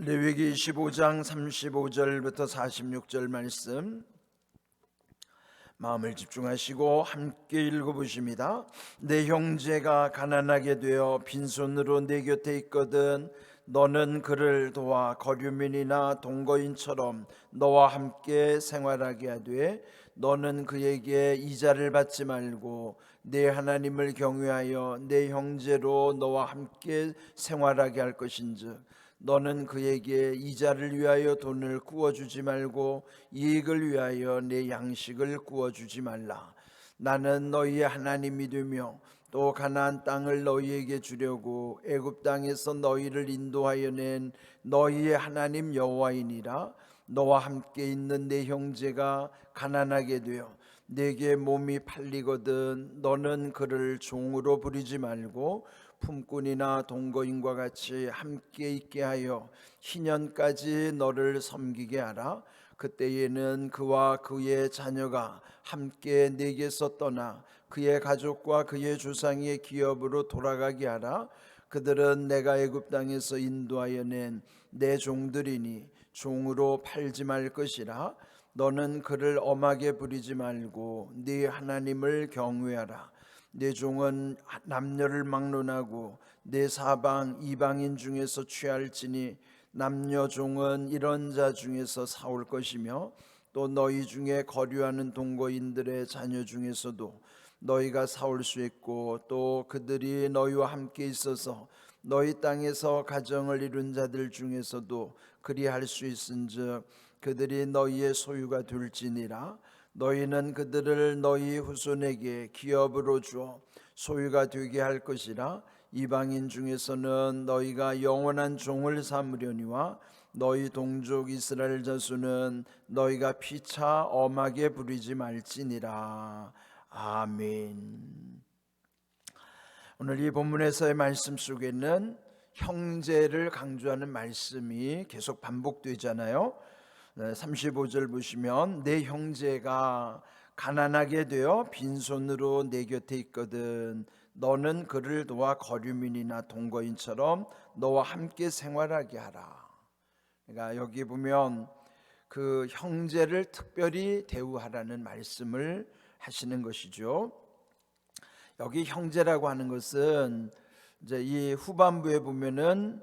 레위기 15장 35절부터 46절 말씀 마음을 집중하시고 함께 읽어보십니다. 내 형제가 가난하게 되어 빈손으로 내 곁에 있거든 너는 그를 도와 거류민이나 동거인처럼 너와 함께 생활하게 하되 너는 그에게 이자를 받지 말고 내 하나님을 경외하여 내 형제로 너와 함께 생활하게 할 것인즉 너는 그에게 이자를 위하여 돈을 구워주지 말고 이익을 위하여 내 양식을 구워주지 말라. 나는 너희의 하나님이 되며 또 가나안 땅을 너희에게 주려고 애굽 땅에서 너희를 인도하여 낸 너희의 하나님 여호와이니라. 너와 함께 있는 내 형제가 가난하게 되어 내게 몸이 팔리거든 너는 그를 종으로 부리지 말고 품꾼이나 동거인과 같이 함께 있게 하여 희년까지 너를 섬기게 하라. 그때에는 그와 그의 자녀가 함께 내게서 떠나 그의 가족과 그의 조상의 기업으로 돌아가게 하라. 그들은 내가 애굽 땅에서 인도하여 낸 내 종들이니 종으로 팔지 말 것이라. 너는 그를 엄하게 부리지 말고 네 하나님을 경외하라. 내 종은 남녀를 막론하고 내 사방 이방인 중에서 취할지니 남녀 종은 이런 자 중에서 사올 것이며 또 너희 중에 거류하는 동거인들의 자녀 중에서도 너희가 사올 수 있고 또 그들이 너희와 함께 있어서 너희 땅에서 가정을 이룬 자들 중에서도 그리할 수 있은즉 그들이 너희의 소유가 될지니라. 너희는 그들을 너희 후손에게 기업으로 주어 소유가 되게 할 것이라. 이방인 중에서는 너희가 영원한 종을 삼으려니와 너희 동족 이스라엘 자손은 너희가 피차 엄하게 부리지 말지니라. 아멘. 오늘 이 본문에서의 말씀 속에는 형제를 강조하는 말씀이 계속 반복되잖아요. 35절 보시면 내 형제가 가난하게 되어 빈손으로 내 곁에 있거든 너는 그를 도와 거류민이나 동거인처럼 너와 함께 생활하게 하라. 그러니까 여기 보면 그 형제를 특별히 대우하라는 말씀을 하시는 것이죠. 여기 형제라고 하는 것은 이제 이 후반부에 보면은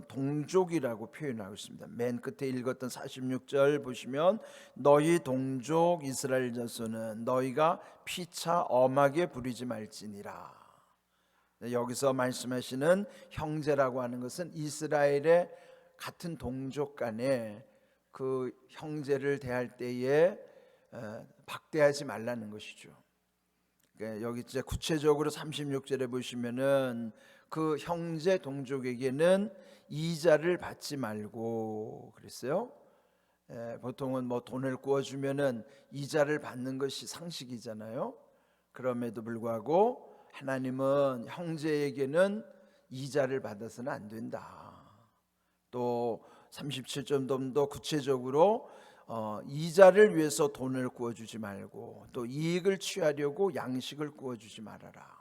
동족이라고 표현하고 있습니다. 맨 끝에 읽었던 46절 보시면 너희 동족 이스라엘 자손은 너희가 피차 엄하게 부리지 말지니라. 여기서 말씀하시는 형제라고 하는 것은 이스라엘의 같은 동족 간에 그 형제를 대할 때에 박대하지 말라는 것이죠. 여기 이제 구체적으로 36절에 보시면은 그 형제 동족에게는 이자를 받지 말고 그랬어요. 보통은 뭐 돈을 구워주면은 이자를 받는 것이 상식이잖아요. 그럼에도 불구하고 하나님은 형제에게는 이자를 받아서는 안 된다. 또 37점 좀 더 구체적으로 이자를 위해서 돈을 구워주지 말고 또 이익을 취하려고 양식을 구워주지 말아라.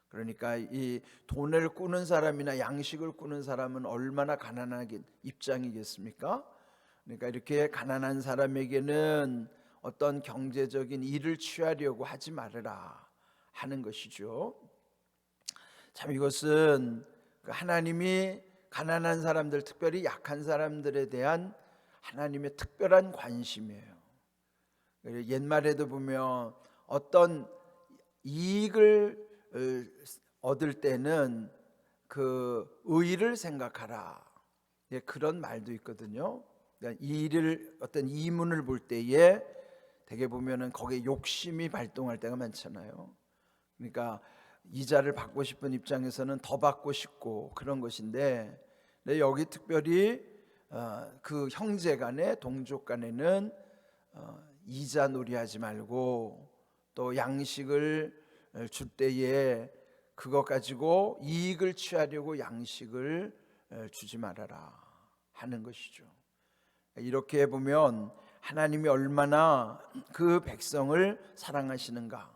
그러니까 이 돈을 꾸는 사람이나 양식을 꾸는 사람은 얼마나 가난한 입장이겠습니까? 그러니까 이렇게 가난한 사람에게는 어떤 경제적인 일을 취하려고 하지 말아라 하는 것이죠. 참 이것은 하나님이 가난한 사람들, 특별히 약한 사람들에 대한 하나님의 특별한 관심이에요. 옛말에도 보면 어떤 이익을 얻을 때는 그 의를 생각하라, 그런 말도 있거든요. 그러니까 일을 어떤 이문을 볼 때에 되게 보면은 거기에 욕심이 발동할 때가 많잖아요. 그러니까 이자를 받고 싶은 입장에서는 더 받고 싶고 그런 것인데, 여기 특별히 그 형제간에 동족간에는 이자 놀이하지 말고 또 양식을 줄 때에 그것 가지고 이익을 취하려고 양식을 주지 말아라 하는 것이죠. 이렇게 보면 하나님이 얼마나 그 백성을 사랑하시는가.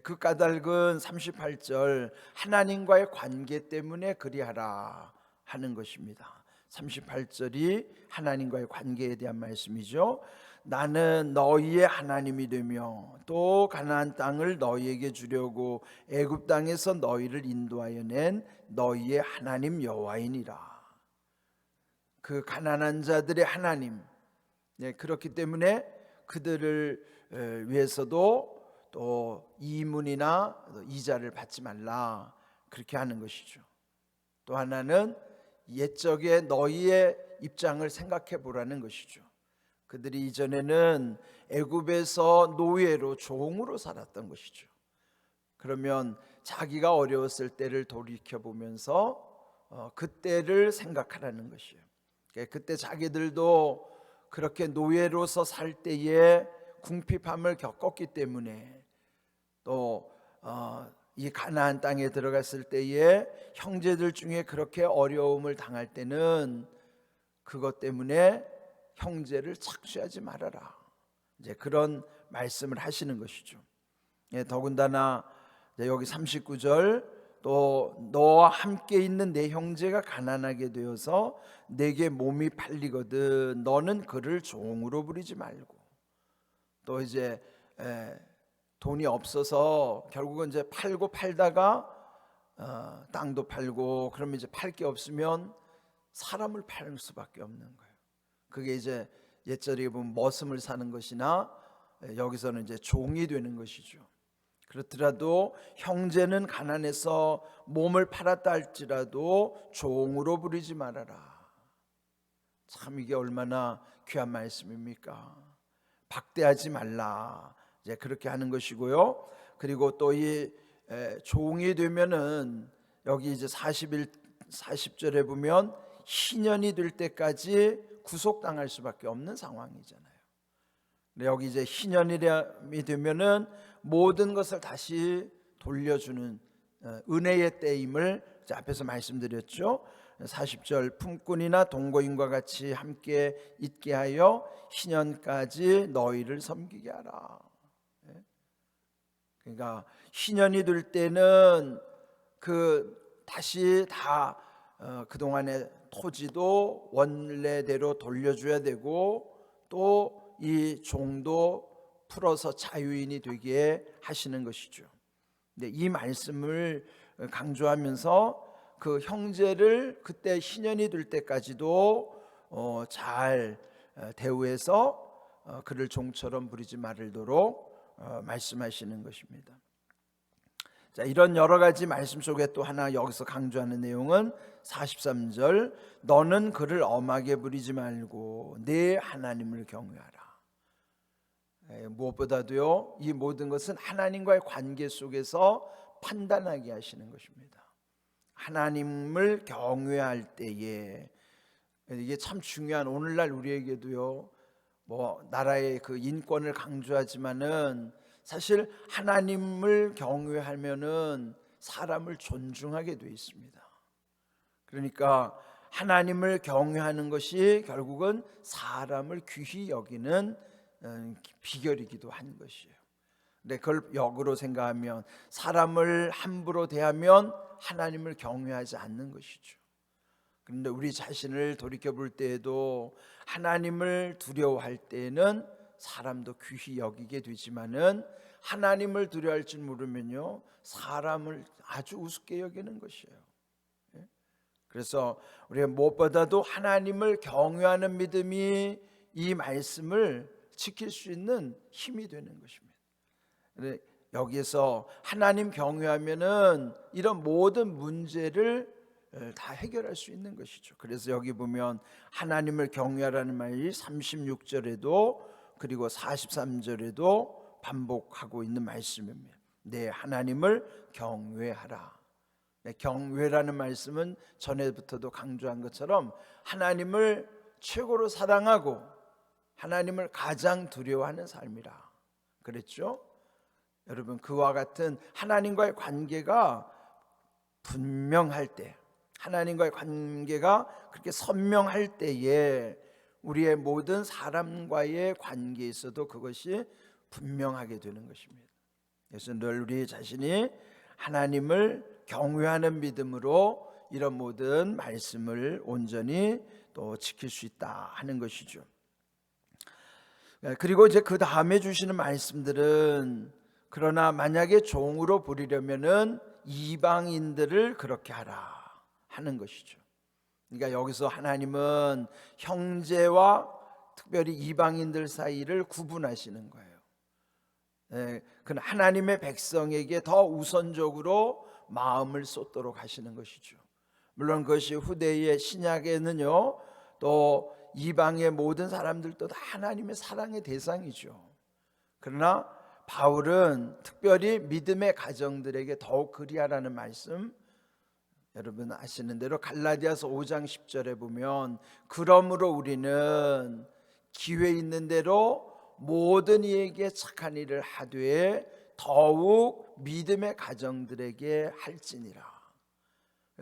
그 까닭은 38절 하나님과의 관계 때문에 그리하라 하는 것입니다. 38절이 하나님과의 관계에 대한 말씀이죠. 나는 너희의 하나님이 되며 또 가나안 땅을 너희에게 주려고 애굽 땅에서 너희를 인도하여 낸 너희의 하나님 여호와이니라. 그 가난한 자들의 하나님, 그렇기 때문에 그들을 위해서도 또 이문이나 이자를 받지 말라, 그렇게 하는 것이죠. 또 하나는 옛적의 너희의 입장을 생각해 보라는 것이죠. 그들이 이전에는 애굽에서 노예로 종으로 살았던 것이죠. 그러면 자기가 어려웠을 때를 돌이켜 보면서 그때를 생각하라는 것이에요. 그때 자기들도 그렇게 노예로서 살 때에 궁핍함을 겪었기 때문에, 또 이 가나안 땅에 들어갔을 때에 형제들 중에 그렇게 어려움을 당할 때는 그것 때문에 형제를 착취하지 말아라, 이제 그런 말씀을 하시는 것이죠. 더군다나 여기 39절, 또 너와 함께 있는 내 형제가 가난하게 되어서 내게 몸이 팔리거든 너는 그를 종으로 부리지 말고, 또 이제 돈이 없어서 결국은 이제 팔고 팔다가 땅도 팔고, 그러면 이제 팔 게 없으면 사람을 팔 수밖에 없는 거예요. 그게 이제 옛절에 보면 머슴을 사는 것이나 여기서는 이제 종이 되는 것이죠. 그렇더라도 형제는 가난해서 몸을 팔았다 할지라도 종으로 부리지 말아라. 참 이게 얼마나 귀한 말씀입니까? 박대하지 말라, 이제 그렇게 하는 것이고요. 그리고 또 이 종이 되면은 여기 이제 40절에 보면 희년이 될 때까지 구속당할 수밖에 없는 상황이잖아요. 근데 여기 이제 희년이 되면은 모든 것을 다시 돌려주는 은혜의 때임을 앞에서 말씀드렸죠. 40절, 품꾼이나 동거인과 같이 함께 있게 하여 희년까지 너희를 섬기게 하라. 그러니까 희년이 될 때는 다시 다 그동안의 토지도 원래대로 돌려줘야 되고, 또 이 종도 풀어서 자유인이 되게 하시는 것이죠. 근데 이 말씀을 강조하면서 그 형제를 그때 희년이 될 때까지도 잘 대우해서 그를 종처럼 부리지 말도록 말씀하시는 것입니다. 자, 이런 여러 가지 말씀 속에 또 하나 여기서 강조하는 내용은 43절, 너는 그를 엄하게 부리지 말고 내 하나님을 경외하라. 무엇보다도요, 이 모든 것은 하나님과의 관계 속에서 판단하게 하시는 것입니다. 하나님을 경외할 때에, 이게 참 중요한, 오늘날 우리에게도요, 뭐 나라의 그 인권을 강조하지만은 사실 하나님을 경외하면은 사람을 존중하게 되어 있습니다. 그러니까 하나님을 경외하는 것이 결국은 사람을 귀히 여기는 비결이기도 한 것이에요. 근데 그걸 역으로 생각하면 사람을 함부로 대하면 하나님을 경외하지 않는 것이죠. 그런데 우리 자신을 돌이켜 볼 때에도 하나님을 두려워할 때에는 사람도 귀히 여기게 되지만은 하나님을 두려워할 줄 모르면요, 사람을 아주 우습게 여기는 것이에요. 그래서 우리가 무엇보다도 하나님을 경외하는 믿음이 이 말씀을 지킬 수 있는 힘이 되는 것입니다. 여기에서 하나님 경외하면은 이런 모든 문제를 다 해결할 수 있는 것이죠. 그래서 여기 보면 하나님을 경외하라는 말이 36절에도 그리고 43절에도 반복하고 있는 말씀입니다. 내 하나님을 경외하라. 경외라는 말씀은 전에부터도 강조한 것처럼 하나님을 최고로 사랑하고 하나님을 가장 두려워하는 삶이라 그랬죠. 여러분, 그와 같은 하나님과의 관계가 분명할 때, 하나님과의 관계가 그렇게 선명할 때에 우리의 모든 사람과의 관계에서도 그것이 분명하게 되는 것입니다. 그래서 늘 우리 자신이 하나님을 경외하는 믿음으로 이런 모든 말씀을 온전히 또 지킬 수 있다 하는 것이죠. 그리고 이제 그 다음에 주시는 말씀들은 그러나 만약에 종으로 부리려면은 이방인들을 그렇게 하라 하는 것이죠. 그러니까 여기서 하나님은 형제와 특별히 이방인들 사이를 구분하시는 거예요. 그는 하나님의 백성에게 더 우선적으로 마음을 쏟도록 하시는 것이죠. 물론 그것이 후대의 신약에는요, 또 이방의 모든 사람들도 다 하나님의 사랑의 대상이죠. 그러나 바울은 특별히 믿음의 가정들에게 더욱 그리하라는 말씀, 여러분 아시는 대로 갈라디아서 5장 10절에 보면 그러므로 우리는 기회 있는 대로 모든 이에게 착한 일을 하되 더욱 믿음의 가정들에게 할지니라.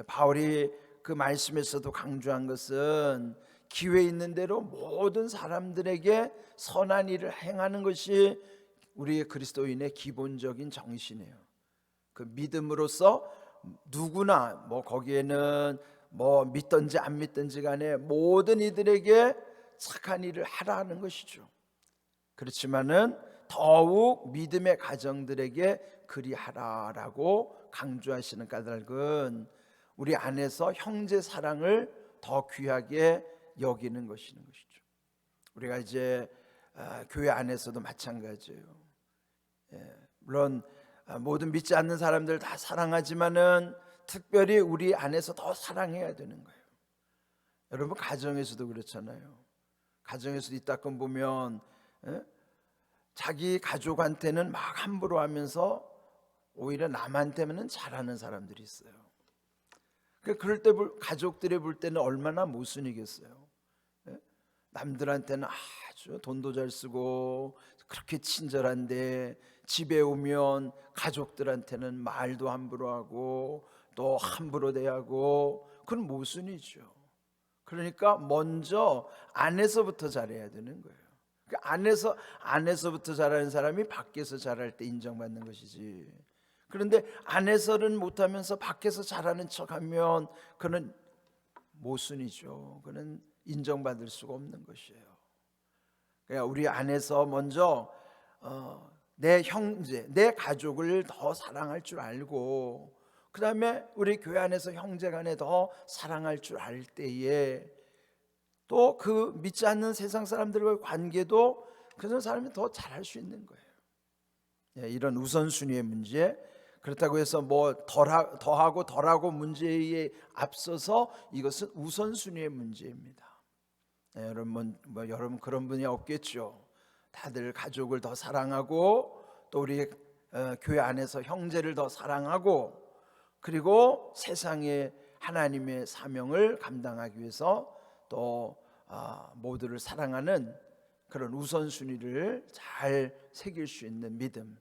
바울이 그 말씀에서도 강조한 것은 기회 있는 대로 모든 사람들에게 선한 일을 행하는 것이 우리의 그리스도인의 기본적인 정신이에요. 그 믿음으로써 누구나 뭐 거기에는 뭐 믿든지 안 믿든지 간에 모든 이들에게 착한 일을 하라는 것이죠. 그렇지만은 더욱 믿음의 가정들에게 그리하라라고 강조하시는 까닭은 우리 안에서 형제 사랑을 더 귀하게 여기는 것이죠. 우리가 이제 교회 안에서도 마찬가지예요. 물론 모든 믿지 않는 사람들 다 사랑하지만은 특별히 우리 안에서 더 사랑해야 되는 거예요. 여러분 가정에서도 그렇잖아요. 가정에서도 이따금 보면 자기 가족한테는 막 함부로 하면서 오히려 남한테는 잘하는 사람들이 있어요. 그럴 때 가족들이 볼 때는 얼마나 모순이겠어요. 남들한테는 아주 돈도 잘 쓰고 그렇게 친절한데 집에 오면 가족들한테는 말도 함부로 하고 또 함부로 대하고, 그건 모순이죠. 그러니까 먼저 안에서부터 잘해야 되는 거예요. 안에서부터 잘하는 사람이 밖에서 잘할 때 인정받는 것이지. 그런데 안에서는 못하면서 밖에서 잘하는 척하면 그는 모순이죠. 그는 인정받을 수가 없는 것이에요. 그러니까 우리 안에서 먼저 내 형제, 내 가족을 더 사랑할 줄 알고, 그 다음에 우리 교회 안에서 형제간에 더 사랑할 줄 알 때에 또 그 믿지 않는 세상 사람들과의 관계도 그런 사람이 더 잘할 수 있는 거예요. 이런 우선순위의 문제, 그렇다고 해서 뭐 더하고 덜하고 문제에 앞서서 이것은 우선순위의 문제입니다. 여러분 그런 분이 없겠죠. 다들 가족을 더 사랑하고 또 우리 교회 안에서 형제를 더 사랑하고, 그리고 세상에 하나님의 사명을 감당하기 위해서 또 모두를 사랑하는 그런 우선순위를 잘 새길 수 있는 믿음,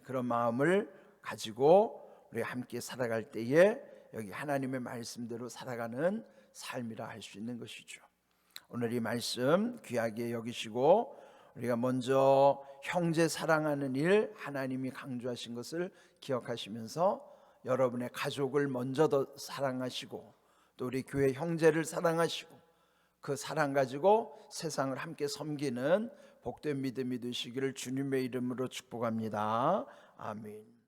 그런 마음을 가지고 우리 함께 살아갈 때에 여기 하나님의 말씀대로 살아가는 삶이라 할 수 있는 것이죠. 오늘 이 말씀 귀하게 여기시고 우리가 먼저 형제 사랑하는 일 하나님이 강조하신 것을 기억하시면서 여러분의 가족을 먼저 더 사랑하시고 또 우리 교회 형제를 사랑하시고 그 사랑 가지고 세상을 함께 섬기는 복된 믿음이 되시기를 주님의 이름으로 축복합니다. 아멘.